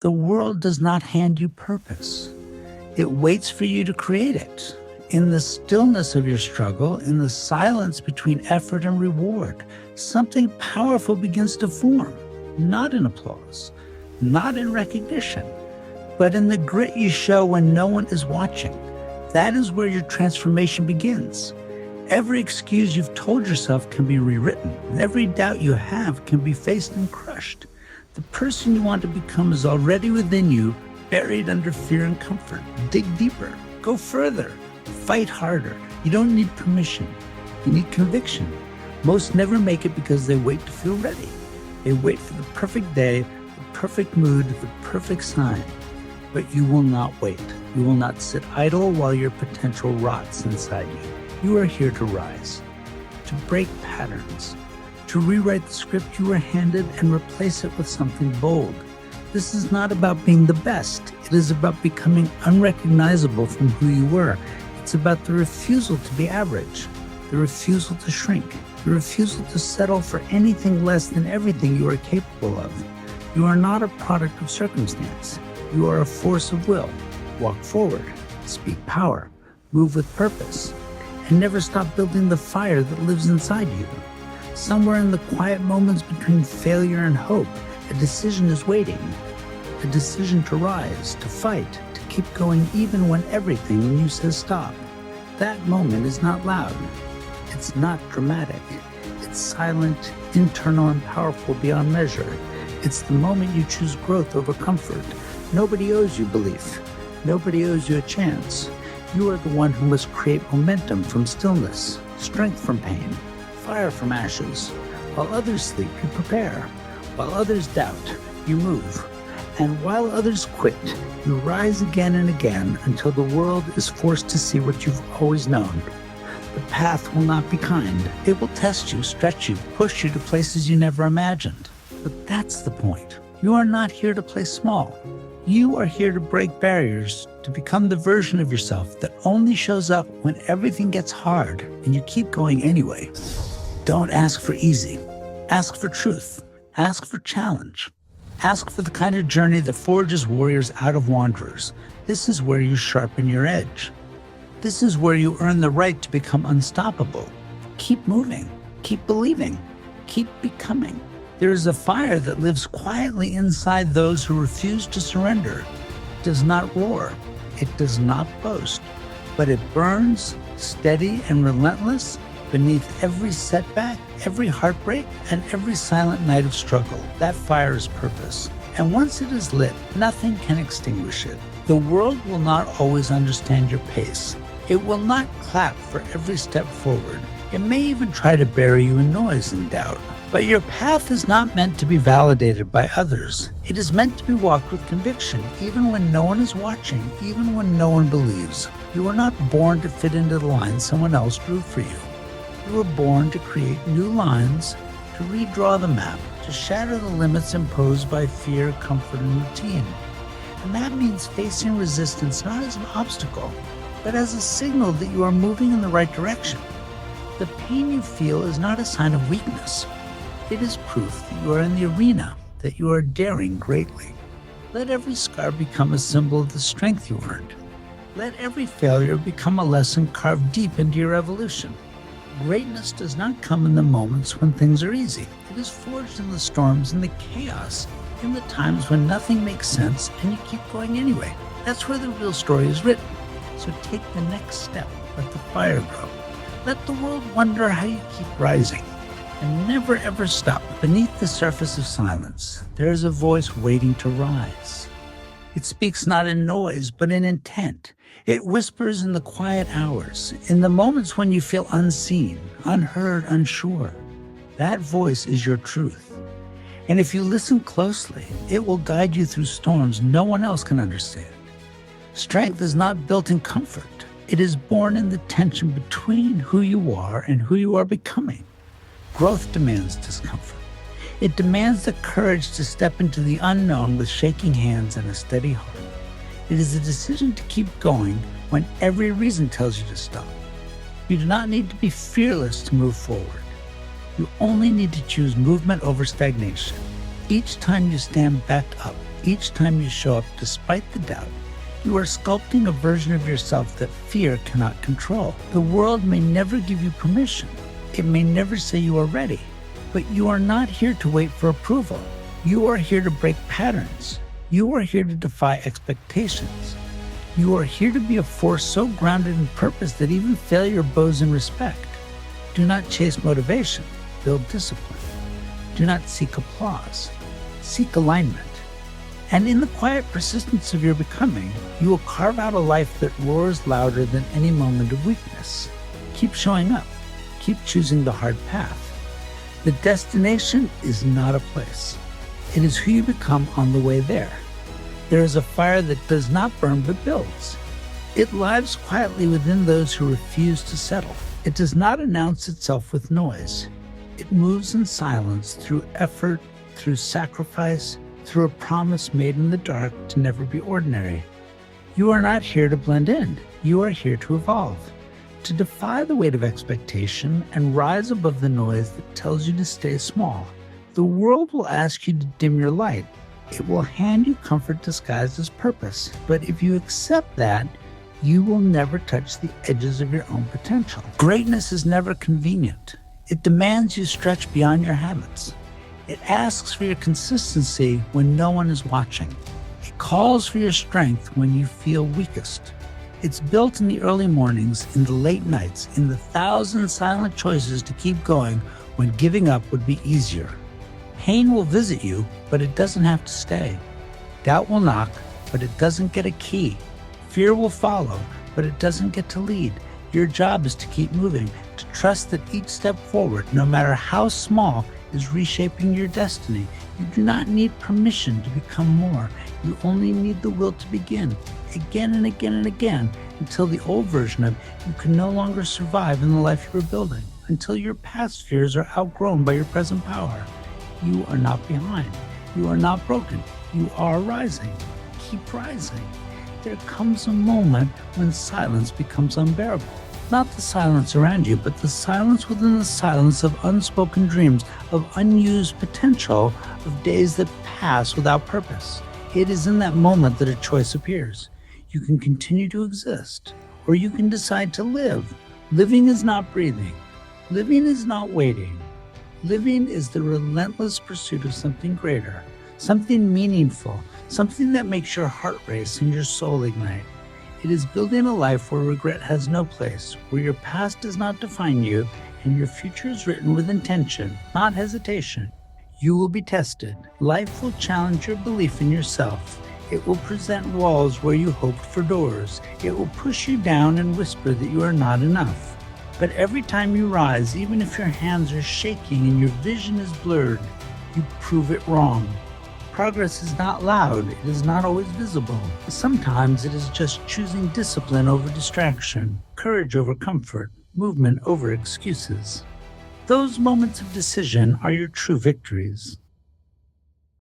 The world does not hand you purpose. It waits for you to create it. In the stillness of your struggle, in the silence between effort and reward, something powerful begins to form, not in applause, not in recognition, but in the grit you show when no one is watching. That is where your transformation begins. Every excuse you've told yourself can be rewritten, and every doubt you have can be faced and crushed. The person you want to become is already within you, buried under fear and comfort. Dig deeper, go further, fight harder. You don't need permission, you need conviction. Most never make it because they wait to feel ready. They wait for the perfect day, the perfect mood, the perfect sign. But you will not wait. You will not sit idle while your potential rots inside you. You are here to rise, to break patterns, to rewrite the script you were handed and replace it with something bold. This is not about being the best. It is about becoming unrecognizable from who you were. It's about the refusal to be average, the refusal to shrink, the refusal to settle for anything less than everything you are capable of. You are not a product of circumstance. You are a force of will. Walk forward, speak power, move with purpose, and never stop building the fire that lives inside you. Somewhere in the quiet moments between failure and hope, a decision is waiting. A decision to rise, to fight, to keep going even when everything in you says stop. That moment is not loud. It's not dramatic. It's silent, internal, and powerful beyond measure. It's the moment you choose growth over comfort. Nobody owes you belief. Nobody owes you a chance. You are the one who must create momentum from stillness, strength from pain, fire from ashes. While others sleep, you prepare. While others doubt, you move. And while others quit, you rise again and again until the world is forced to see what you've always known. The path will not be kind. It will test you, stretch you, push you to places you never imagined. But that's the point. You are not here to play small. You are here to break barriers, to become the version of yourself that only shows up when everything gets hard and you keep going anyway. Don't ask for easy. Ask for truth. Ask for challenge. Ask for the kind of journey that forges warriors out of wanderers. This is where you sharpen your edge. This is where you earn the right to become unstoppable. Keep moving. Keep believing. Keep becoming. There is a fire that lives quietly inside those who refuse to surrender. It does not roar. It does not boast. But it burns, steady and relentless, beneath every setback, every heartbreak, and every silent night of struggle. That fire is purpose. And once it is lit, nothing can extinguish it. The world will not always understand your pace. It will not clap for every step forward. It may even try to bury you in noise and doubt. But your path is not meant to be validated by others. It is meant to be walked with conviction, even when no one is watching, even when no one believes. You were not born to fit into the lines someone else drew for you. You were born to create new lines, to redraw the map, to shatter the limits imposed by fear, comfort, and routine. And that means facing resistance not as an obstacle, but as a signal that you are moving in the right direction. The pain you feel is not a sign of weakness. It is proof that you are in the arena, that you are daring greatly. Let every scar become a symbol of the strength you earned. Let every failure become a lesson carved deep into your evolution. Greatness does not come in the moments when things are easy. It is forged in the storms and the chaos, in the times when nothing makes sense and you keep going anyway. That's where the real story is written. So take the next step. Let the fire grow. Let the world wonder how you keep rising. And never ever stop. Beneath the surface of silence, there is a voice waiting to rise. It speaks not in noise, but in intent. It whispers in the quiet hours, in the moments when you feel unseen, unheard, unsure. That voice is your truth. And if you listen closely, it will guide you through storms no one else can understand. Strength is not built in comfort. It is born in the tension between who you are and who you are becoming. Growth demands discomfort. It demands the courage to step into the unknown with shaking hands and a steady heart. It is a decision to keep going when every reason tells you to stop. You do not need to be fearless to move forward. You only need to choose movement over stagnation. Each time you stand back up, Each time you show up despite the doubt, you are sculpting a version of yourself that fear cannot control. The world may never give you permission. It may never say you are ready, but you are not here to wait for approval. You are here to break patterns. You are here to defy expectations. You are here to be a force so grounded in purpose that even failure bows in respect. Do not chase motivation, build discipline. Do not seek applause, seek alignment. And in the quiet persistence of your becoming, you will carve out a life that roars louder than any moment of weakness. Keep showing up. Keep choosing the hard path. The destination is not a place. It is who you become on the way there. There is a fire that does not burn but builds. It lives quietly within those who refuse to settle. It does not announce itself with noise. It moves in silence through effort, through sacrifice, through a promise made in the dark to never be ordinary. You are not here to blend in. You are here to evolve, to defy the weight of expectation and rise above the noise that tells you to stay small. The world will ask you to dim your light. It will hand you comfort disguised as purpose. But if you accept that, you will never touch the edges of your own potential. Greatness is never convenient. It demands you stretch beyond your habits. It asks for your consistency when no one is watching. It calls for your strength when you feel weakest. It's built in the early mornings, in the late nights, in the thousand silent choices to keep going when giving up would be easier. Pain will visit you, but it doesn't have to stay. Doubt will knock, but it doesn't get a key. Fear will follow, but it doesn't get to lead. Your job is to keep moving, to trust that each step forward, no matter how small, is reshaping your destiny. You do not need permission to become more. You only need the will to begin, again and again and again, until the old version of you can no longer survive in the life you are building, until your past fears are outgrown by your present power. You are not behind. You are not broken. You are rising. Keep rising. There comes a moment when silence becomes unbearable. Not the silence around you, but the silence within the silence of unspoken dreams, of unused potential, of days that pass without purpose. It is in that moment that a choice appears. You can continue to exist, or you can decide to live. Living is not breathing. Living is not waiting. Living is the relentless pursuit of something greater, something meaningful, something that makes your heart race and your soul ignite. It is building a life where regret has no place, where your past does not define you, and your future is written with intention, not hesitation. You will be tested. Life will challenge your belief in yourself. It will present walls where you hoped for doors. It will push you down and whisper that you are not enough. But every time you rise, even if your hands are shaking and your vision is blurred, you prove it wrong. Progress is not loud. It is not always visible. Sometimes it is just choosing discipline over distraction, courage over comfort, movement over excuses. Those moments of decision are your true victories.